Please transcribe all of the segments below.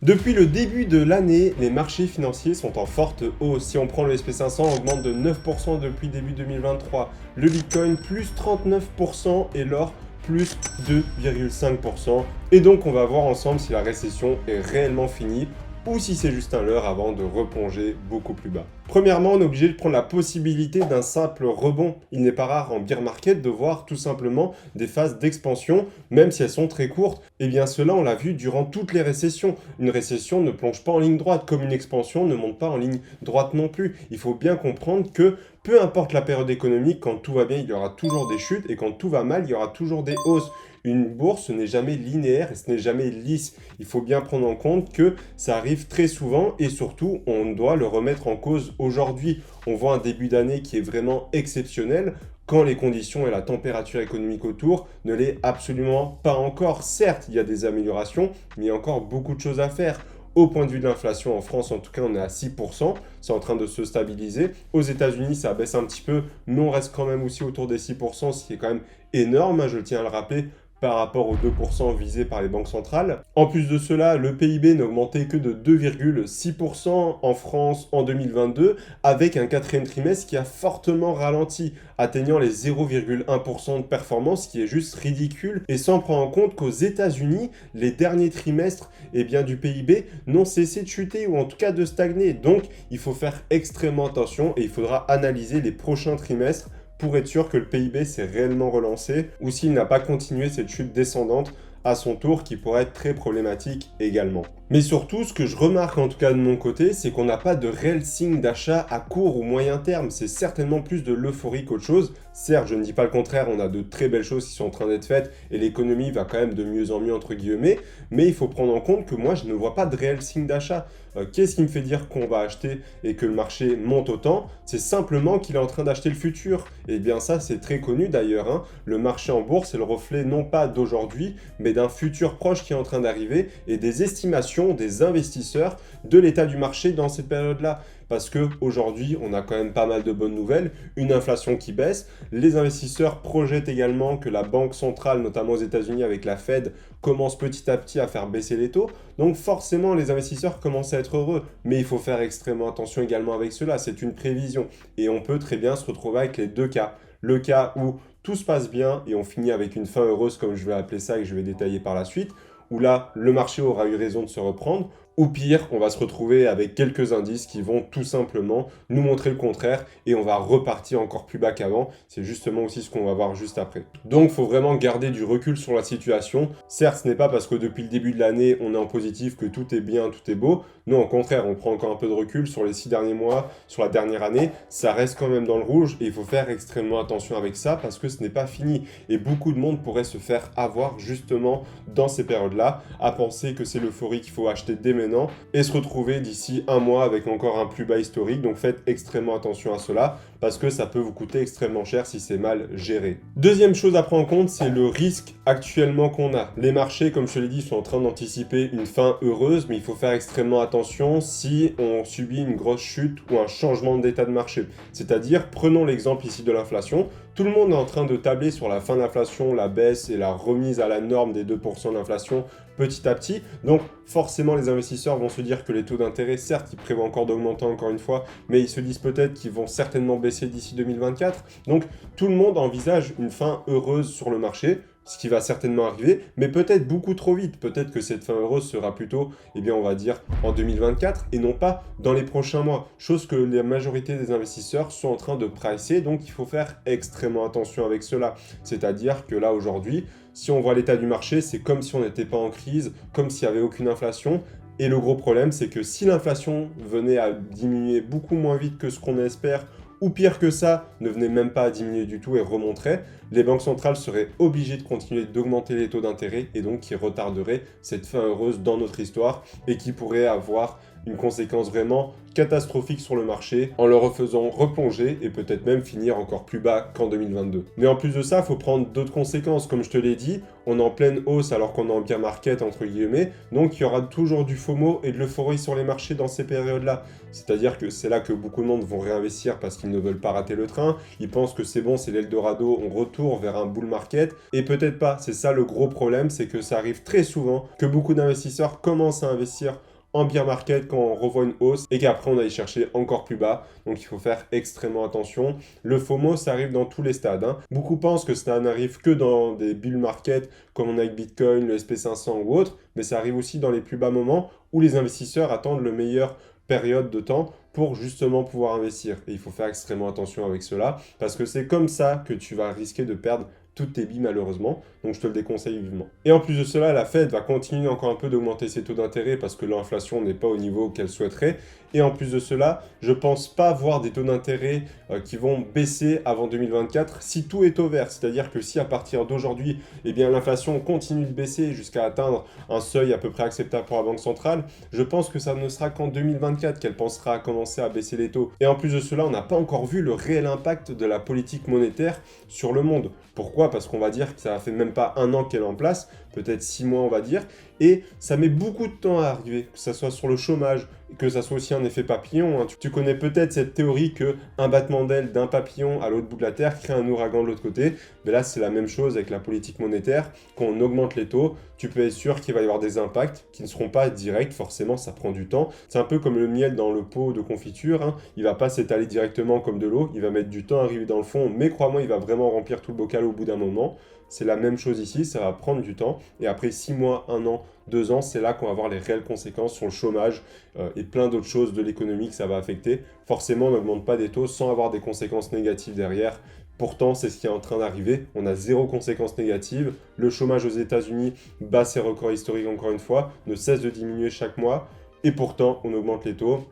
Depuis le début de l'année, les marchés financiers sont en forte hausse. Si on prend le SP500, augmente de 9% depuis début 2023. Le Bitcoin, plus 39% et l'or, plus 2,5%. Et donc, on va voir ensemble si la récession est réellement finie ou si c'est juste un leurre avant de replonger beaucoup plus bas. Premièrement, on est obligé de prendre la possibilité d'un simple rebond. Il n'est pas rare en bear market de voir tout simplement des phases d'expansion, même si elles sont très courtes. Et bien cela, on l'a vu durant toutes les récessions. Une récession ne plonge pas en ligne droite, comme une expansion ne monte pas en ligne droite non plus. Il faut bien comprendre que peu importe la période économique, quand tout va bien, il y aura toujours des chutes, et quand tout va mal, il y aura toujours des hausses. Une bourse, ce n'est jamais linéaire et ce n'est jamais lisse. Il faut bien prendre en compte que ça arrive très souvent et surtout, on doit le remettre en cause aujourd'hui. On voit un début d'année qui est vraiment exceptionnel quand les conditions et la température économique autour ne l'est absolument pas encore. Certes, il y a des améliorations, mais il y a encore beaucoup de choses à faire. Au point de vue de l'inflation, en France, en tout cas, on est à 6%. C'est en train de se stabiliser. Aux États-Unis, ça baisse un petit peu, mais on reste quand même aussi autour des 6%, ce qui est quand même énorme, je tiens à le rappeler, par rapport aux 2% visés par les banques centrales. En plus de cela, le PIB n'augmentait que de 2,6% en France en 2022, avec un quatrième trimestre qui a fortement ralenti, atteignant les 0,1% de performance, qui est juste ridicule, et sans prendre en compte qu'aux États-Unis, les derniers trimestres du PIB n'ont cessé de chuter, ou en tout cas de stagner. Donc, il faut faire extrêmement attention, et il faudra analyser les prochains trimestres pour être sûr que le PIB s'est réellement relancé ou s'il n'a pas continué cette chute descendante à son tour qui pourrait être très problématique également. Mais surtout, ce que je remarque en tout cas de mon côté, c'est qu'on n'a pas de réel signe d'achat à court ou moyen terme. C'est certainement plus de l'euphorie qu'autre chose. Certes, je ne dis pas le contraire, on a de très belles choses qui sont en train d'être faites et l'économie va quand même de mieux en mieux entre guillemets, mais il faut prendre en compte que moi je ne vois pas de réel signe d'achat. Qu'est-ce qui me fait dire qu'on va acheter et que le marché monte autant? C'est simplement qu'il est en train d'acheter le futur. Et bien ça, c'est très connu d'ailleurs, hein. Le marché en bourse est le reflet non pas d'aujourd'hui, mais d'un futur proche qui est en train d'arriver et des estimations des investisseurs de l'état du marché dans cette période-là. Parce qu'aujourd'hui, on a quand même pas mal de bonnes nouvelles, une inflation qui baisse, les investisseurs projettent également que la banque centrale, notamment aux États-Unis avec la Fed, commence petit à petit à faire baisser les taux, donc forcément les investisseurs commencent à être heureux, mais il faut faire extrêmement attention également avec cela, c'est une prévision, et on peut très bien se retrouver avec les deux cas. Le cas où tout se passe bien et on finit avec une fin heureuse, comme je vais appeler ça et que je vais détailler par la suite, où là, le marché aura eu raison de se reprendre, ou pire, on va se retrouver avec quelques indices qui vont tout simplement nous montrer le contraire et on va repartir encore plus bas qu'avant. C'est justement aussi ce qu'on va voir juste après. Donc, il faut vraiment garder du recul sur la situation. Certes, ce n'est pas parce que depuis le début de l'année, on est en positif que tout est bien, tout est beau. Non, au contraire, on prend encore un peu de recul sur les 6 derniers mois, sur la dernière année. Ça reste quand même dans le rouge et il faut faire extrêmement attention avec ça parce que ce n'est pas fini. Et beaucoup de monde pourrait se faire avoir justement dans ces périodes-là à penser que c'est l'euphorie qu'il faut acheter dès maintenant et se retrouver d'ici un mois avec encore un plus bas historique. Donc faites extrêmement attention à cela parce que ça peut vous coûter extrêmement cher si c'est mal géré. Deuxième chose à prendre en compte, c'est le risque actuellement qu'on a. Les marchés, comme je te l'ai dit, sont en train d'anticiper une fin heureuse, mais il faut faire extrêmement attention si on subit une grosse chute ou un changement d'état de marché. C'est-à-dire, prenons l'exemple ici de l'inflation. Tout le monde est en train de tabler sur la fin de l'inflation, la baisse et la remise à la norme des 2% d'inflation petit à petit. Donc forcément, les investisseurs vont se dire que les taux d'intérêt, certes, ils prévoient encore d'augmenter encore une fois, mais ils se disent peut-être qu'ils vont certainement baisser d'ici 2024. Donc tout le monde envisage une fin heureuse sur le marché, ce qui va certainement arriver, mais peut-être beaucoup trop vite. Peut-être que cette fin heureuse sera plutôt, on va dire, en 2024 et non pas dans les prochains mois. Chose que la majorité des investisseurs sont en train de pricer, donc il faut faire extrêmement attention avec cela. C'est-à-dire que là, aujourd'hui, si on voit l'état du marché, c'est comme si on n'était pas en crise, comme s'il n'y avait aucune inflation. Et le gros problème, c'est que si l'inflation venait à diminuer beaucoup moins vite que ce qu'on espère, ou pire que ça, ne venait même pas à diminuer du tout et remonterait, les banques centrales seraient obligées de continuer d'augmenter les taux d'intérêt et donc qui retarderaient cette fin heureuse dans notre histoire et qui pourrait avoir une conséquence vraiment catastrophique sur le marché en le refaisant replonger et peut-être même finir encore plus bas qu'en 2022. Mais en plus de ça, il faut prendre d'autres conséquences. Comme je te l'ai dit, on est en pleine hausse alors qu'on est en bear market entre guillemets, donc il y aura toujours du FOMO et de l'euphorie sur les marchés dans ces périodes-là. C'est-à-dire que c'est là que beaucoup de monde vont réinvestir parce qu'ils ne veulent pas rater le train, ils pensent que c'est bon, c'est l'Eldorado, on retourne retour vers un bull market, et peut-être pas. C'est ça le gros problème, c'est que ça arrive très souvent que beaucoup d'investisseurs commencent à investir en bear market quand on revoit une hausse et qu'après on aille chercher encore plus bas. Donc il faut faire extrêmement attention. Le FOMO, ça arrive dans tous les stades, hein. Beaucoup pensent que ça n'arrive que dans des bull market comme on a avec Bitcoin, le SP500 ou autre, mais ça arrive aussi dans les plus bas moments où les investisseurs attendent le meilleur période de temps pour justement pouvoir investir. Et il faut faire extrêmement attention avec cela parce que c'est comme ça que tu vas risquer de perdre toutes tes billes malheureusement, donc je te le déconseille vivement. Et en plus de cela, la Fed va continuer encore un peu d'augmenter ses taux d'intérêt parce que l'inflation n'est pas au niveau qu'elle souhaiterait. Et en plus de cela, je pense pas voir des taux d'intérêt qui vont baisser avant 2024 si tout est au vert. C'est-à-dire que si à partir d'aujourd'hui, eh bien l'inflation continue de baisser jusqu'à atteindre un seuil à peu près acceptable pour la Banque centrale, je pense que ça ne sera qu'en 2024 qu'elle pensera à commencer à baisser les taux. Et en plus de cela, on n'a pas encore vu le réel impact de la politique monétaire sur le monde. Pourquoi? Parce qu'on va dire que ça fait même pas un an qu'elle est en place, peut-être 6 mois on va dire, et ça met beaucoup de temps à arriver, que ça soit sur le chômage, que ça soit aussi un effet papillon, hein. Tu connais peut-être cette théorie que un battement d'aile d'un papillon à l'autre bout de la Terre crée un ouragan de l'autre côté, mais là c'est la même chose avec la politique monétaire, quand on augmente les taux, tu peux être sûr qu'il va y avoir des impacts qui ne seront pas directs, forcément ça prend du temps, c'est un peu comme le miel dans le pot de confiture, hein. Il va pas s'étaler directement comme de l'eau, il va mettre du temps à arriver dans le fond, mais crois-moi il va vraiment remplir tout le bocal au bout d'un moment. C'est la même chose ici, ça va prendre du temps. Et après 6 mois, 1 an, 2 ans, c'est là qu'on va voir les réelles conséquences sur le chômage et plein d'autres choses de l'économie que ça va affecter. Forcément, on n'augmente pas des taux sans avoir des conséquences négatives derrière. Pourtant, c'est ce qui est en train d'arriver. On a zéro conséquence négative. Le chômage aux États-Unis bat ses records historiques encore une fois, ne cesse de diminuer chaque mois. Et pourtant, on augmente les taux,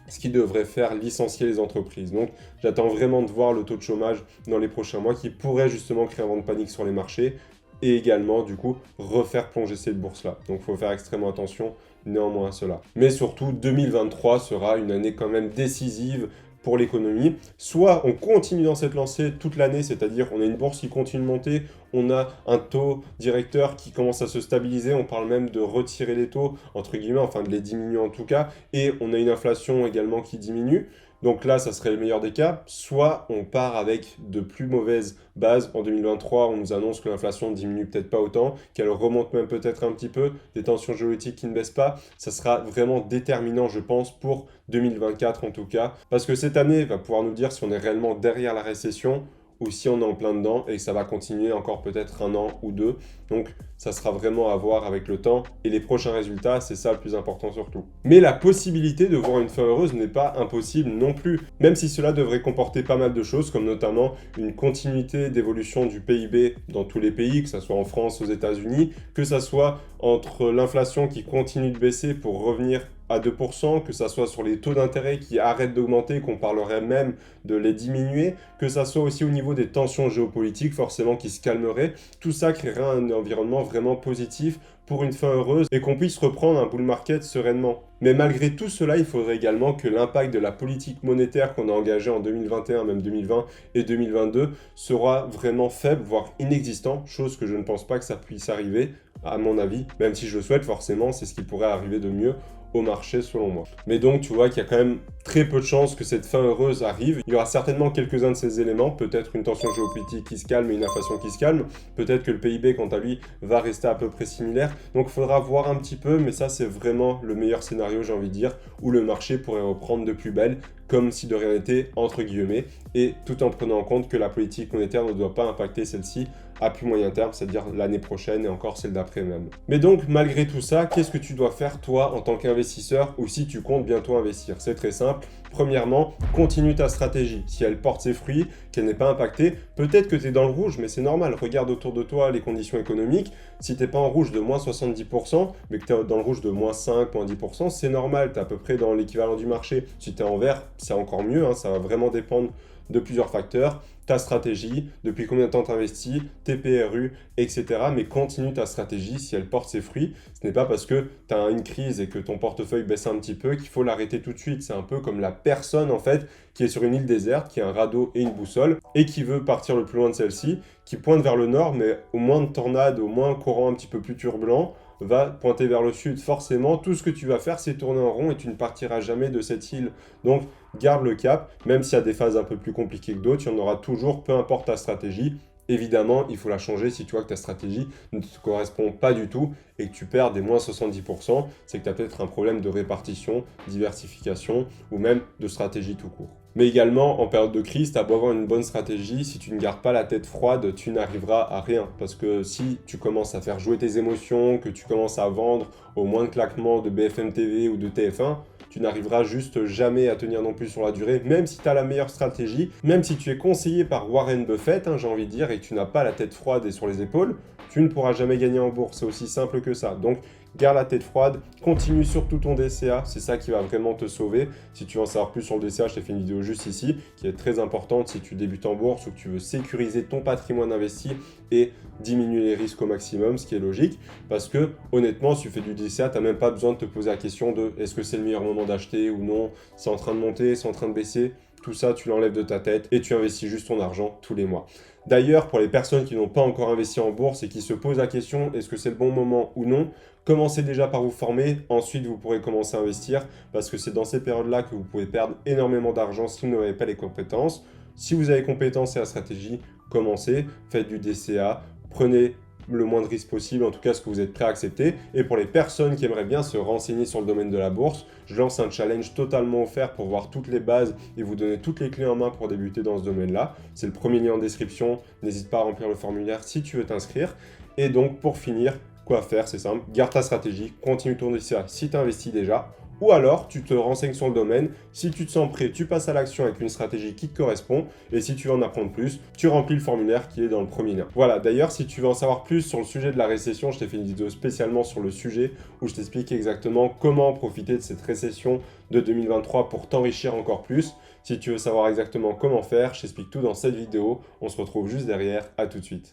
ce qui devrait faire licencier les entreprises. Donc j'attends vraiment de voir le taux de chômage dans les prochains mois qui pourrait justement créer un vent de panique sur les marchés et également du coup refaire plonger cette bourse-là. Donc il faut faire extrêmement attention néanmoins à cela. Mais surtout 2023 sera une année quand même décisive pour l'économie. Soit on continue dans cette lancée toute l'année, c'est-à-dire on a une bourse qui continue de monter, on a un taux directeur qui commence à se stabiliser, on parle même de retirer les taux, entre guillemets, enfin de les diminuer en tout cas, et on a une inflation également qui diminue. Donc là, ça serait le meilleur des cas. Soit on part avec de plus mauvaises bases. En 2023, on nous annonce que l'inflation ne diminue peut-être pas autant, qu'elle remonte même peut-être un petit peu, des tensions géopolitiques qui ne baissent pas. Ça sera vraiment déterminant, je pense, pour 2024 en tout cas. Parce que cette année va pouvoir nous dire si on est réellement derrière la récession ou si on est en plein dedans et que ça va continuer encore peut-être 1 an ou 2. Donc ça sera vraiment à voir avec le temps et les prochains résultats, c'est ça le plus important surtout. Mais la possibilité de voir une fin heureuse n'est pas impossible non plus, même si cela devrait comporter pas mal de choses, comme notamment une continuité d'évolution du PIB dans tous les pays, que ce soit en France, aux États-Unis, que ce soit entre l'inflation qui continue de baisser pour revenir à 2%, que ça soit sur les taux d'intérêt qui arrêtent d'augmenter, qu'on parlerait même de les diminuer, que ça soit aussi au niveau des tensions géopolitiques forcément qui se calmeraient. Tout ça créerait un environnement vraiment positif pour une fin heureuse et qu'on puisse reprendre un bull market sereinement. Mais malgré tout cela, il faudrait également que l'impact de la politique monétaire qu'on a engagée en 2021, même 2020 et 2022 sera vraiment faible, voire inexistant, chose que je ne pense pas que ça puisse arriver, à mon avis, même si je le souhaite forcément, c'est ce qui pourrait arriver de mieux au marché selon moi. Mais donc tu vois qu'il y a quand même très peu de chances que cette fin heureuse arrive. Il y aura certainement quelques-uns de ces éléments, peut-être une tension géopolitique qui se calme et une inflation qui se calme, peut-être que le PIB quant à lui va rester à peu près similaire, donc il faudra voir un petit peu, mais ça c'est vraiment le meilleur scénario j'ai envie de dire, où le marché pourrait reprendre de plus belle, comme si de rien n'était, entre guillemets, et tout en prenant en compte que la politique monétaire ne doit pas impacter celle-ci à plus moyen terme, c'est-à-dire l'année prochaine et encore celle d'après même. Mais donc, malgré tout ça, qu'est-ce que tu dois faire toi en tant qu'investisseur ou si tu comptes bientôt investir? C'est très simple. Premièrement, continue ta stratégie. Si elle porte ses fruits, qu'elle n'est pas impactée, peut-être que tu es dans le rouge, mais c'est normal. Regarde autour de toi les conditions économiques. Si tu n'es pas en rouge de moins 70%, mais que tu es dans le rouge de moins 5, moins 10%, c'est normal. Tu es à peu près dans l'équivalent du marché. Si tu es en vert, c'est encore mieux, hein, ça va vraiment dépendre de plusieurs facteurs, ta stratégie, depuis combien de temps tu investis, tes PRU, etc. Mais continue ta stratégie si elle porte ses fruits. Ce n'est pas parce que tu as une crise et que ton portefeuille baisse un petit peu qu'il faut l'arrêter tout de suite. C'est un peu comme la personne en fait qui est sur une île déserte, qui a un radeau et une boussole et qui veut partir le plus loin de celle-ci, qui pointe vers le nord, mais au moins de tornade, au moins un courant un petit peu plus turbulent, va pointer vers le sud. Forcément, tout ce que tu vas faire, c'est tourner en rond et tu ne partiras jamais de cette île. Donc, garde le cap, même s'il y a des phases un peu plus compliquées que d'autres, il y en aura toujours, peu importe ta stratégie. Évidemment, il faut la changer si tu vois que ta stratégie ne te correspond pas du tout et que tu perds des moins 70%, c'est que tu as peut-être un problème de répartition, diversification ou même de stratégie tout court. Mais également, en période de crise, tu as beau avoir une bonne stratégie, si tu ne gardes pas la tête froide, tu n'arriveras à rien. Parce que si tu commences à faire jouer tes émotions, que tu commences à vendre au moins de claquement de BFM TV ou de TF1, tu n'arriveras juste jamais à tenir non plus sur la durée, même si tu as la meilleure stratégie, même si tu es conseillé par Warren Buffett, hein, j'ai envie de dire, et que tu n'as pas la tête froide et sur les épaules, tu ne pourras jamais gagner en bourse. C'est aussi simple que ça. Donc, garde la tête froide, continue surtout ton DCA, c'est ça qui va vraiment te sauver. Si tu veux en savoir plus sur le DCA, je t'ai fait une vidéo juste ici, qui est très importante si tu débutes en bourse ou que tu veux sécuriser ton patrimoine investi et diminuer les risques au maximum, ce qui est logique, parce que honnêtement, si tu fais du DCA, tu n'as même pas besoin de te poser la question de est-ce que c'est le meilleur moment d'acheter ou non, c'est en train de monter, c'est en train de baisser. Tout ça, tu l'enlèves de ta tête et tu investis juste ton argent tous les mois. D'ailleurs, pour les personnes qui n'ont pas encore investi en bourse et qui se posent la question est-ce que c'est le bon moment ou non, commencez déjà par vous former, ensuite vous pourrez commencer à investir parce que c'est dans ces périodes-là que vous pouvez perdre énormément d'argent si vous n'avez pas les compétences. Si vous avez les compétences et la stratégie, commencez, faites du DCA, prenez le moins de risques possible, en tout cas ce que vous êtes prêt à accepter. Et pour les personnes qui aimeraient bien se renseigner sur le domaine de la bourse, je lance un challenge totalement offert pour voir toutes les bases et vous donner toutes les clés en main pour débuter dans ce domaine-là. C'est le premier lien en description, n'hésite pas à remplir le formulaire si tu veux t'inscrire. Et donc pour finir, quoi faire? C'est simple, garde ta stratégie, continue ton DCA si tu investis déjà. Ou alors, tu te renseignes sur le domaine. Si tu te sens prêt, tu passes à l'action avec une stratégie qui te correspond. Et si tu veux en apprendre plus, tu remplis le formulaire qui est dans le premier lien. Voilà, d'ailleurs, si tu veux en savoir plus sur le sujet de la récession, je t'ai fait une vidéo spécialement sur le sujet où je t'explique exactement comment profiter de cette récession de 2023 pour t'enrichir encore plus. Si tu veux savoir exactement comment faire, je t'explique tout dans cette vidéo. On se retrouve juste derrière. À tout de suite.